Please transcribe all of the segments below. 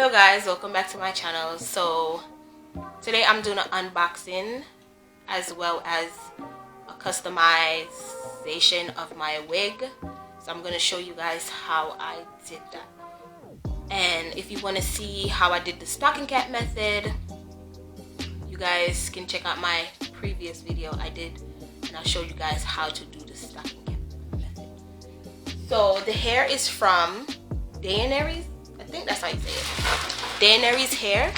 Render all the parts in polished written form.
Hello guys, welcome back to my channel. So today I'm doing an unboxing as well as a customization of my wig. So I'm going to show you guys how I did that. And if you want to see how I did the stocking cap method, you guys can check out my previous video I did, and I'll show you guys how to do the stocking cap method. So the hair is from Daenerys. I think that's how you say it. Daenerys hair.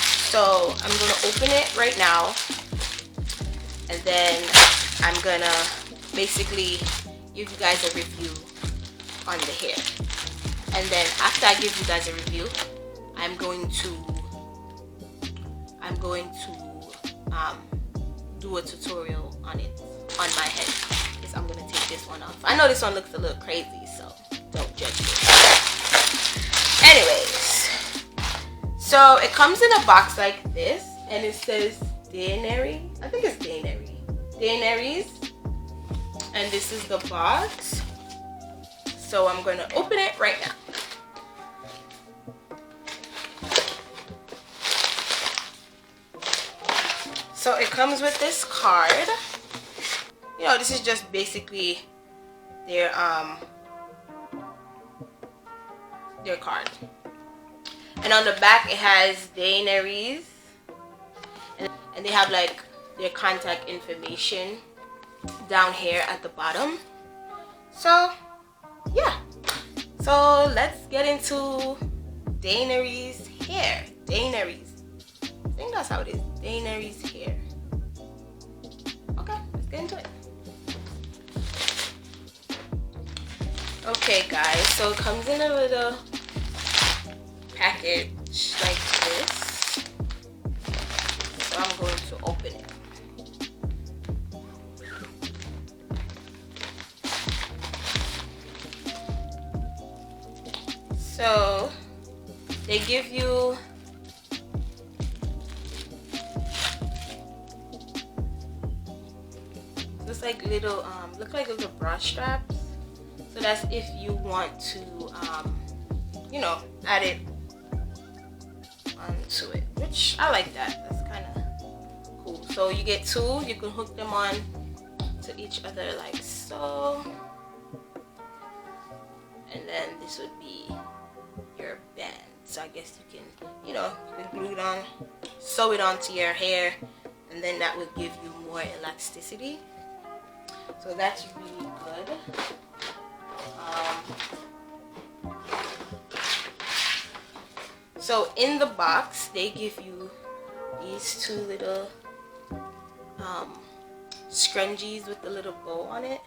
So I'm gonna open it right now, and then I'm gonna basically give you guys a review on the hair. And then after I give you guys a review, I'm going to do a tutorial on it on my head, because I'm gonna take this one off. I know this one looks a little crazy, so don't judge me. Anyways, so it comes in a box like this, and it says Daenerys. I think it's Daenerys, and this is the box. So I'm going to open it right now. So it comes with this card. You know, this is just basically their card. And on the back it has Daenerys, and they have like their contact information down here at the bottom. So yeah, so let's get into Daenerys hair. Daenerys, I think that's how it is. Daenerys hair. Okay, let's get into it. Okay guys, so it comes in a little package like this. So I'm going to open it. So they give you just like little look like little bra straps. So that's if you want to you know, add it onto it, which I like that. That's kind of cool. So you get two, you can hook them on to each other like so, and then this would be your band. So I guess you can, you know, you can glue it on, sew it onto your hair, and then that would give you more elasticity. So that's really good. So in the box they give you these two little scrunchies with a little bow on it.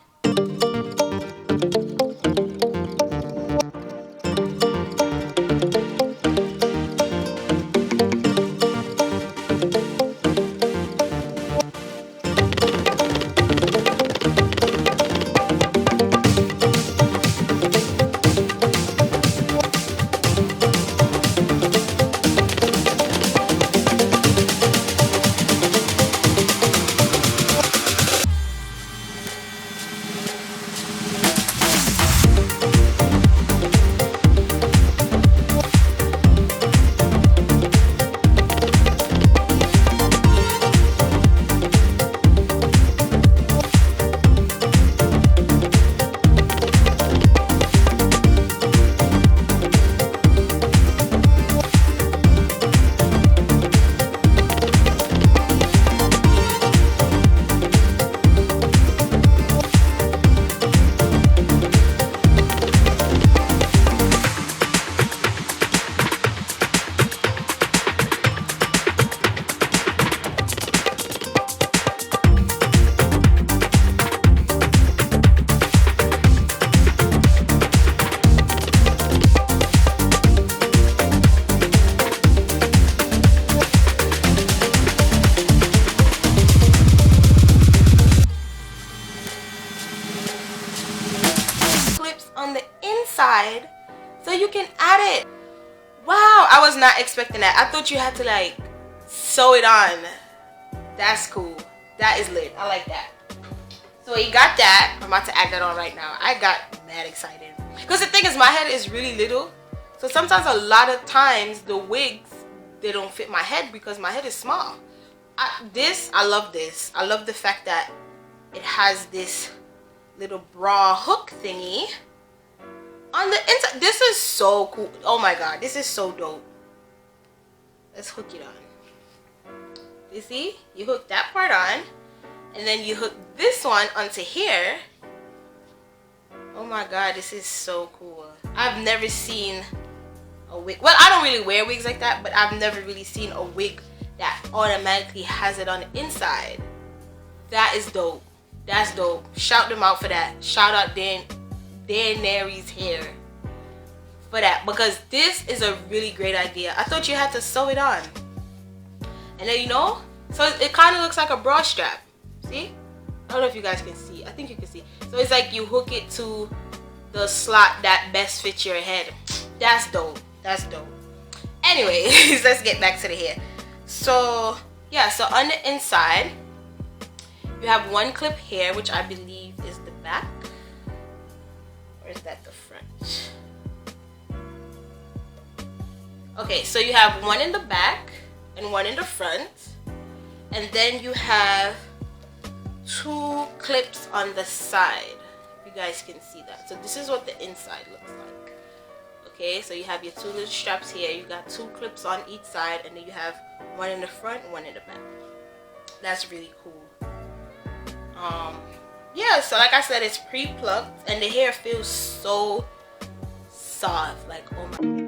So you can add it. Wow, I was not expecting that. I thought you had to like sew it on. That's cool. That is lit. I like that. So you got that. I'm about to add that on right now. I got mad excited because the thing is, my head is really little, So sometimes, a lot of times, the wigs, they don't fit my head because my head is small. I love this. I love the fact that it has this little bra hook thingy on the inside. This is so cool. Oh my god, this is so dope. Let's hook it on. You see? You hook that part on, and then you hook this one onto here. Oh my god, this is so cool. I've never seen a wig. Well, I don't really wear wigs like that, but I've never really seen a wig that automatically has it on the inside. That is dope. That's dope. Shout them out for that. Shout out Daenerys hair for that, because this is a really great idea. I thought you had to sew it on, and then, you know, so it kind of looks like a bra strap. See? I don't know if you guys can see. I think you can see. So it's like you hook it to the slot that best fits your head. That's dope. That's dope. Anyways, let's get back to the hair. So yeah, so on the inside you have one clip here, which I believe is the back, or is that the front? Okay, so you have one in the back and one in the front, and then you have two clips on the side. If you guys can see that. So this is what the inside looks like. Okay, so you have your two little straps here. You got two clips on each side, and then you have one in the front and one in the back. That's really cool. Yeah, so like I said, it's pre-plucked, and the hair feels so soft. Like, oh my.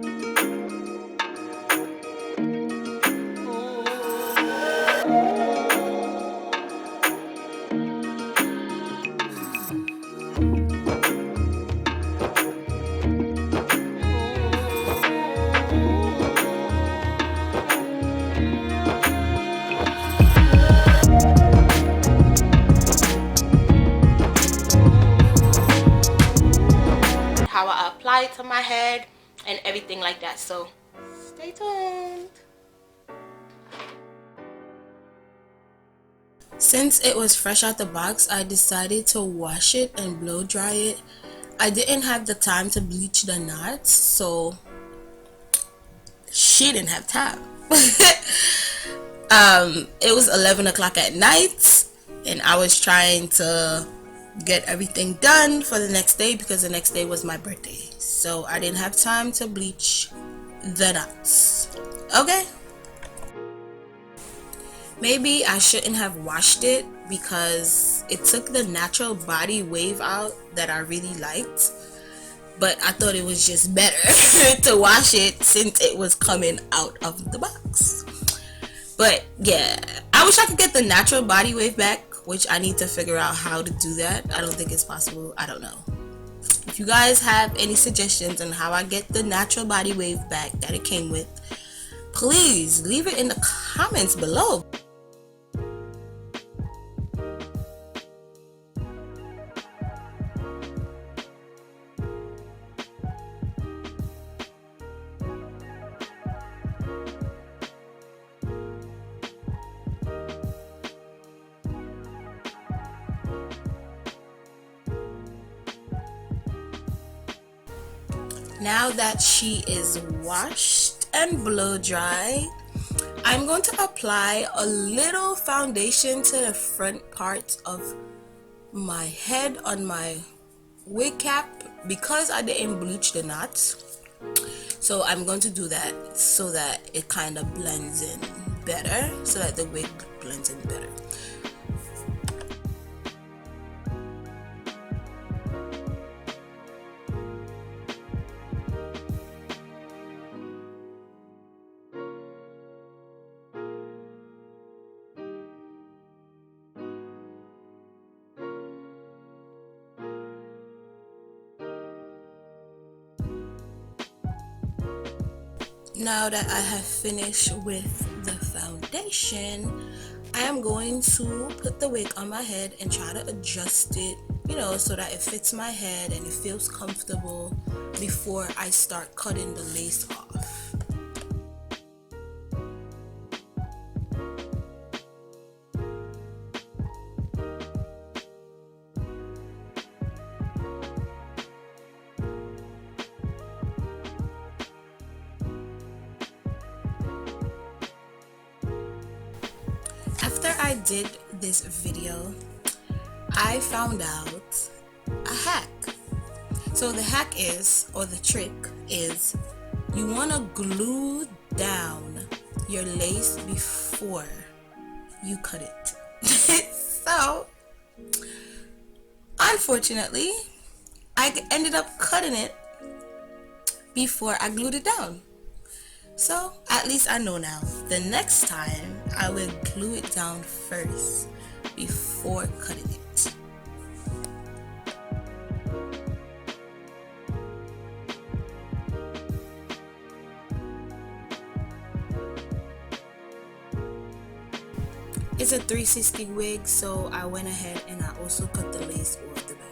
How I apply it to my head and everything like that. So stay tuned. Since it was fresh out the box, I decided to wash it and blow dry it. I didn't have the time to bleach the knots, so she didn't have time. It was 11 o'clock at night, and I was trying to get everything done for the next day because the next day was my birthday, so I didn't have time to bleach the knots. Okay, maybe I shouldn't have washed it because it took the natural body wave out that I really liked, but I thought it was just better to wash it since it was coming out of the box. But yeah, I wish I could get the natural body wave back, which I need to figure out how to do that. I don't think it's possible. I don't know. If you guys have any suggestions on how I get the natural body wave back that it came with, please leave it in the comments below. Now that she is washed and blow dry, I'm going to apply a little foundation to the front part of my head on my wig cap because I didn't bleach the knots. So I'm going to do that so that it kind of blends in better, so that the wig blends in better. Now that I have finished with the foundation, I am going to put the wig on my head and try to adjust it, you know, so that it fits my head and it feels comfortable before I start cutting the lace off. did this video, I found out a hack. So the hack is, or the trick is, you want to glue down your lace before you cut it. So unfortunately, I ended up cutting it before I glued it down. So at least I know now. The next time I will glue it down first before cutting it. It's a 360 wig, so I went ahead and I also cut the lace off the back.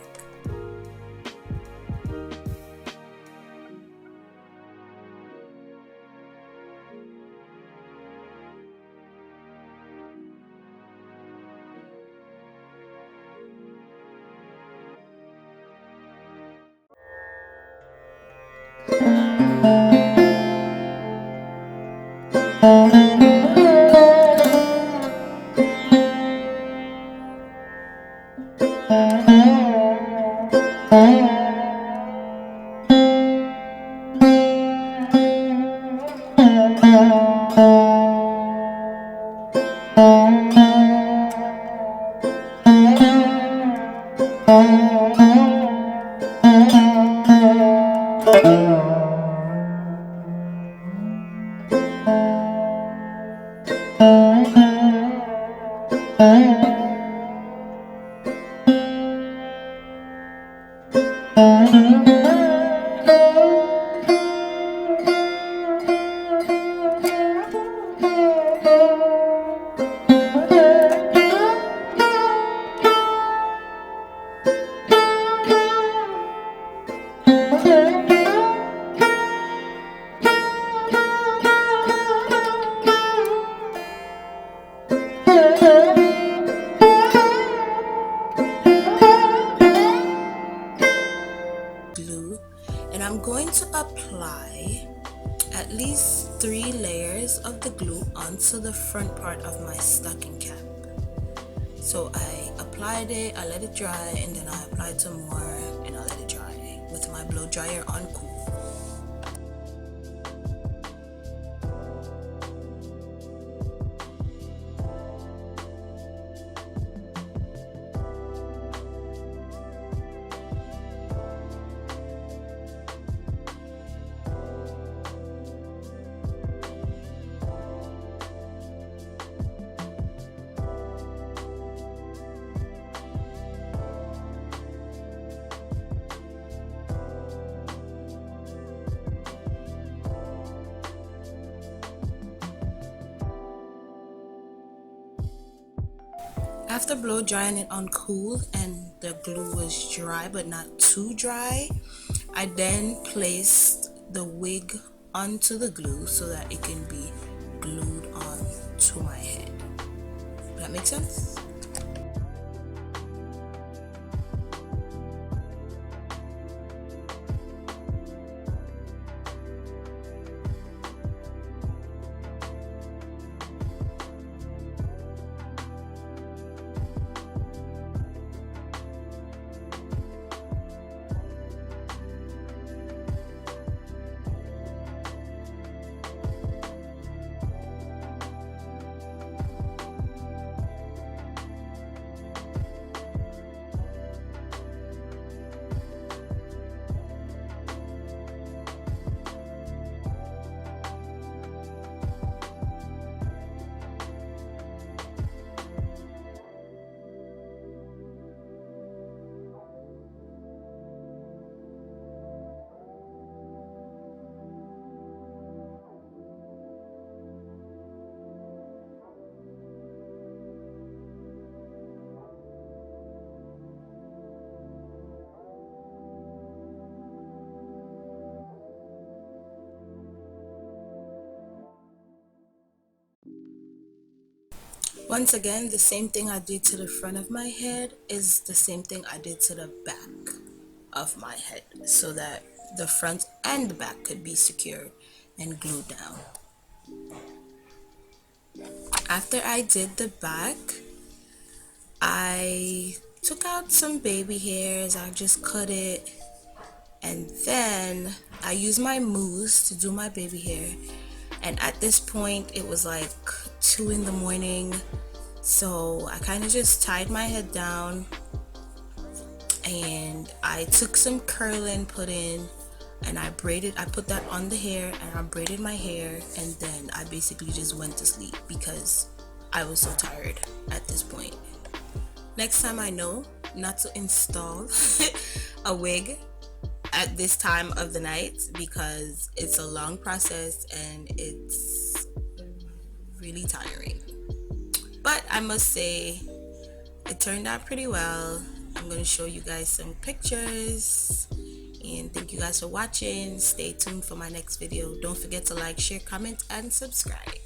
Glue, and I'm going to apply at least 3 layers of the glue onto the front part of my stocking cap. So I applied it, I let it dry, and then I applied some more and I let it dry with my blow dryer on cool. After blow drying it on cool and the glue was dry but not too dry, I then placed the wig onto the glue so that it can be glued on to my head. Does that make sense? Once again, the same thing I did to the front of my head is the same thing I did to the back of my head, so that the front and the back could be secured and glued down. After I did the back, I took out some baby hairs, I just cut it, and then I used my mousse to do my baby hair. And at this point it was like 2 in the morning, so I kind of just tied my head down and I took some curling put in and I put that on the hair and I braided my hair, and then I basically just went to sleep because I was so tired at this point. Next time I know not to install a wig at this time of the night because it's a long process and it's really tiring. But I must say it turned out pretty well. I'm going to show you guys some pictures, and thank you guys for watching. Stay tuned for my next video. Don't forget to like, share, comment, and subscribe.